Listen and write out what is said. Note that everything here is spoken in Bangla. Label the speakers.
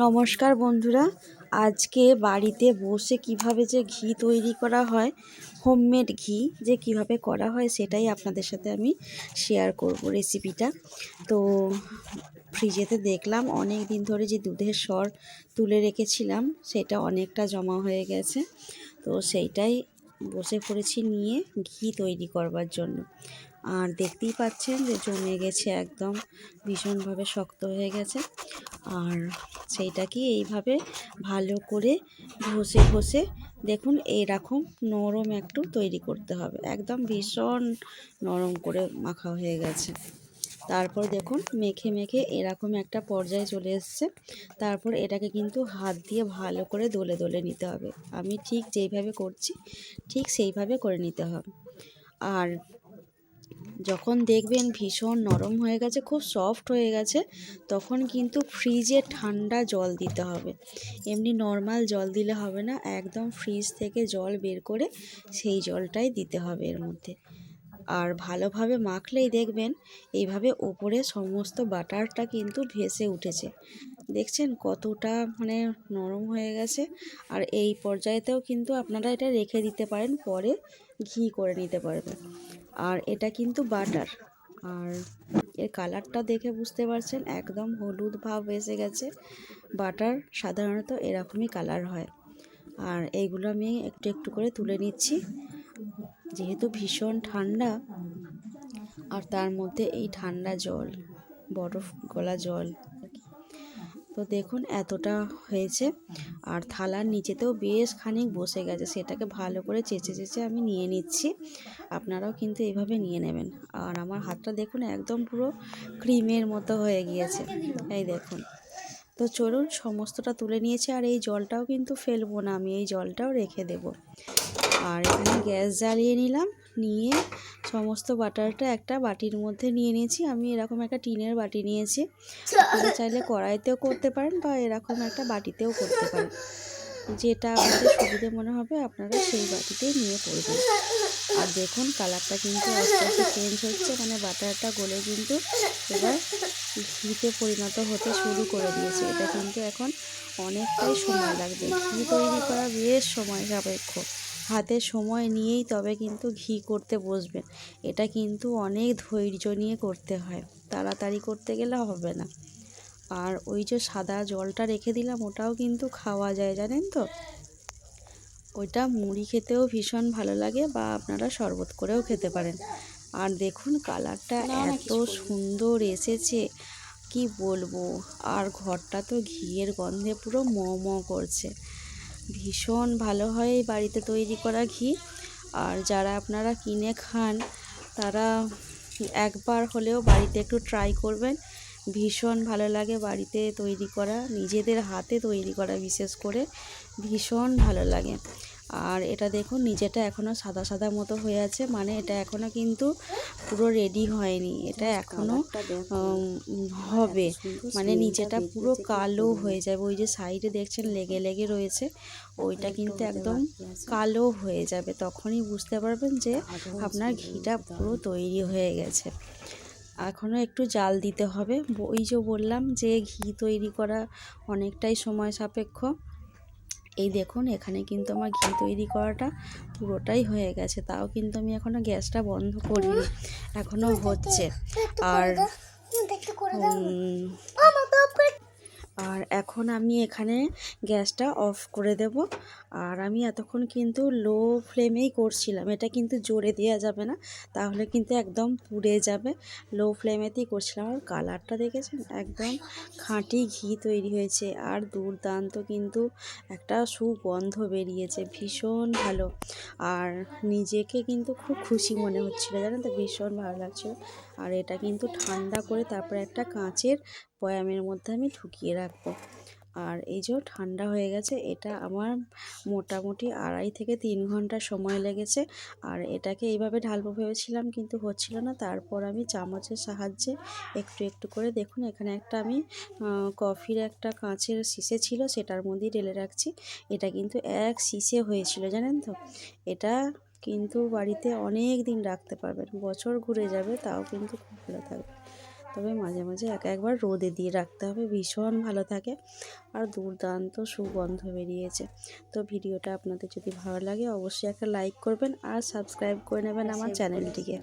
Speaker 1: নমস্কার বন্ধুরা, আজকে বাড়িতে বসে কিভাবে যে ঘি তৈরি করা হয়, হোমমেড ঘি যে কিভাবে করা হয় সেটাই আপনাদের সাথে আমি শেয়ার করব রেসিপিটা। তো ফ্রিজেতে দেখলাম অনেক দিন ধরে যে দুধের সর তুলে রেখেছিলাম সেটা অনেকটা জমা হয়ে গেছে। তো সেইটাই বসে পড়েছি নিয়ে ঘি তৈরি করবার জন্য। আর দেখতেই পাচ্ছেন যে জমে গেছে, একদম ভীষণভাবে শক্ত হয়ে গেছে। আর সেইটাকে এইভাবে ভালো করে ঘষে ঘষে দেখুন এরকম নরম একটু তৈরি করতে হবে, একদম ভীষণ নরম করে মাখা হয়ে গেছে। তারপর দেখুন মেখে মেখে এরকম একটা পর্যায়ে চলে এসছে। তারপর এটাকে কিন্তু হাত দিয়ে ভালো করে দলে দলে নিতে হবে। আমি ঠিক যেইভাবে করছি ঠিক সেইভাবে করে নিতে হবে। আর যখন দেখবেন ভীষণ নরম হয়ে গেছে, খুব সফট হয়ে গেছে, তখন কিন্তু ফ্রিজে ঠান্ডা জল দিতে হবে। এমনি নর্মাল জল দিলে হবে না, একদম ফ্রিজ থেকে জল বের করে সেই জলটাই দিতে হবে এর মধ্যে। আর ভালোভাবে মাখলেই দেখবেন এইভাবে ওপরে সমস্ত বাটারটা কিন্তু ভেসে উঠেছে। দেখছেন কতটা নরম হয়ে গেছে। আর এই পর্যায়েতেও কিন্তু আপনারা এটা রেখে দিতে পারেন, পরে ঘি করে নিতে পারবেন। আর এটা কিন্তু বাটার, আর এর কালারটা দেখে বুঝতে পারছেন একদম হলুদ ভাব এসে গেছে। বাটার সাধারণত এরকমই কালার হয়। আর এইগুলো আমি একটু একটু করে তুলে নিচ্ছি, যেহেতু ভীষণ ঠান্ডা আর তার মধ্যে এই ঠান্ডা জল, বরফ গলা জল। তো দেখুন এতটা হয়েছে। আর থালার নিচেতেও বেশ খানিক বসে গেছে, সেটাকে ভালো করে চেঁচে চেঁচে আমি নিয়ে নিচ্ছি। আপনারাও কিন্তু এইভাবে নিয়ে নেবেন। আর আমার হাতটা দেখুন একদম পুরো ক্রিমের মতো হয়ে গিয়েছে, এই দেখুন। তো চলুন সমস্তটা তুলে নিয়েছি। আর এই জলটাও কিন্তু ফেলবো না, আমি এই জলটাও রেখে দেব। আর এখানে গ্যাস জ্বালিয়ে নিলাম, নিয়ে সমস্ত বাটারটা একটা বাটির মধ্যে নিয়ে নিয়েছি। আমি এরকম একটা টিনের বাটি নিয়েছি, আপনারা চাইলে কড়াইতেও করতে পারেন বা এরকম একটা বাটিতেও করতে পারেন, যেটা আপনাদের সুবিধে মনে হবে আপনারা সেই বাটিতেই নিয়ে করবেন। আর দেখুন কালারটা কিন্তু আস্তে আস্তে চেঞ্জ হচ্ছে, বাটারটা গলে কিন্তু এবার ঘিতে পরিণত হতে শুরু করে দিয়েছে। এটা কিন্তু এখন অনেকটাই সময় লাগবে, ঘি তৈরি করা বেশ সময় সাপেক্ষ। হাতে সময় নিয়েই তবে কিন্তু ঘি করতে বসবেন। এটা কিন্তু অনেক ধৈর্য নিয়ে করতে হয়, তাড়াতাড়ি করতে গেলে হবে না। আর ওই যে সাদা জলটা রেখে দিলাম ওটাও কিন্তু খাওয়া যায়, জানেন তো। ওইটা মুড়ি খেতেও ভীষণ ভালো লাগে, বা আপনারা শরবত করেও খেতে পারেন। আর দেখুন কালারটা এত সুন্দর এসেছে কি বলবো। আর ঘরটা তো ঘিয়ের গন্ধে পুরো ম ম করছে। ভীষণ ভালো হয় এই বাড়িতে তৈরি করা ঘি। আর যারা আপনারা কিনে খান তারা একবার হলেও বাড়িতে একটু ট্রাই করবেন। ভীষণ ভালো লাগে বাড়িতে তৈরি করা, নিজেদের হাতে তৈরি করা বিশেষ করে ভীষণ ভালো লাগে। আর এটা দেখুন নিচেটা এখনও সাদা সাদা মতো হয়ে আছে, এটা এখনও কিন্তু পুরো রেডি হয়নি, এটা এখনও হবে। নিচেটা পুরো কালো হয়ে যাবে, ওই যে সাইডে দেখছেন লেগে লেগে রয়েছে ওইটা কিন্তু একদম কালো হয়ে যাবে, তখনই বুঝতে পারবেন যে আপনার ঘিটা পুরো তৈরি হয়ে গেছে। এখনও একটু জাল দিতে হবে। ওই যে বললাম যে ঘি তৈরি করা অনেকটাই সময় সাপেক্ষ। এই দেখুন এখানে কিন্তু আমার ঘি তৈরি করাটা পুরোটাই হয়ে গেছে, তাও কিন্তু আমি এখনও গ্যাসটা বন্ধ করিনি, এখনও হচ্ছে। আর আর এখন আমি এখানে গ্যাসটা অফ করে দেব। আর আমি এতক্ষণ কিন্তু লো ফ্লেমেই করছিলাম, এটা কিন্তু জোরে দেওয়া যাবে না, তাহলে কিন্তু একদম পুড়ে যাবে। লো ফ্লেমেতেই করছিলাম। আর কালারটা দেখেছেন একদম খাঁটি ঘি তৈরি হয়েছে, আর দুর্দান্ত কিন্তু একটা সুগন্ধ বেরিয়েছে, ভীষণ ভালো। আর নিজেকে কিন্তু খুব খুশি মনে হচ্ছিল, জানেন তো, ভীষণ ভালো লাগছিল। আর এটা কিন্তু ঠান্ডা করে তারপরে একটা কাঁচের বয়ামের মধ্যে আমি ঢুকিয়ে রাখবো। আর এই যে ঠান্ডা হয়ে গেছে, এটা আমার মোটামুটি 2.5 থেকে 3 ঘন্টা সময় লেগেছে। আর এটাকে এইভাবে ঢালবো ভেবেছিলাম কিন্তু হচ্ছিল না, তারপর আমি চামচের সাহায্যে একটু একটু করে দেখুন এখানে একটা আমি কফির একটা কাঁচের শিশে ছিল সেটার মধ্যেই ঢেলে রাখছি। এটা কিন্তু এক শিশে হয়েছিল, জানেন তো। এটা কিন্তু বাড়িতে অনেক দিন রাখতে পারবেন, বছর ঘুরে যাবে তাও কিন্তু খুব ভালো থাকবে। তবে মাঝে মাঝে একবার রোদে দিয়ে রাখতে হবে, ভীষণ ভালো থাকে আর দুর্দান্ত সুগন্ধ বেরিয়েছে। তো ভিডিওটা আপনাদের যদি ভালো লাগে অবশ্যই একটা লাইক করবেন আর সাবস্ক্রাইব করে নেবেন আমার চ্যানেলটিকে।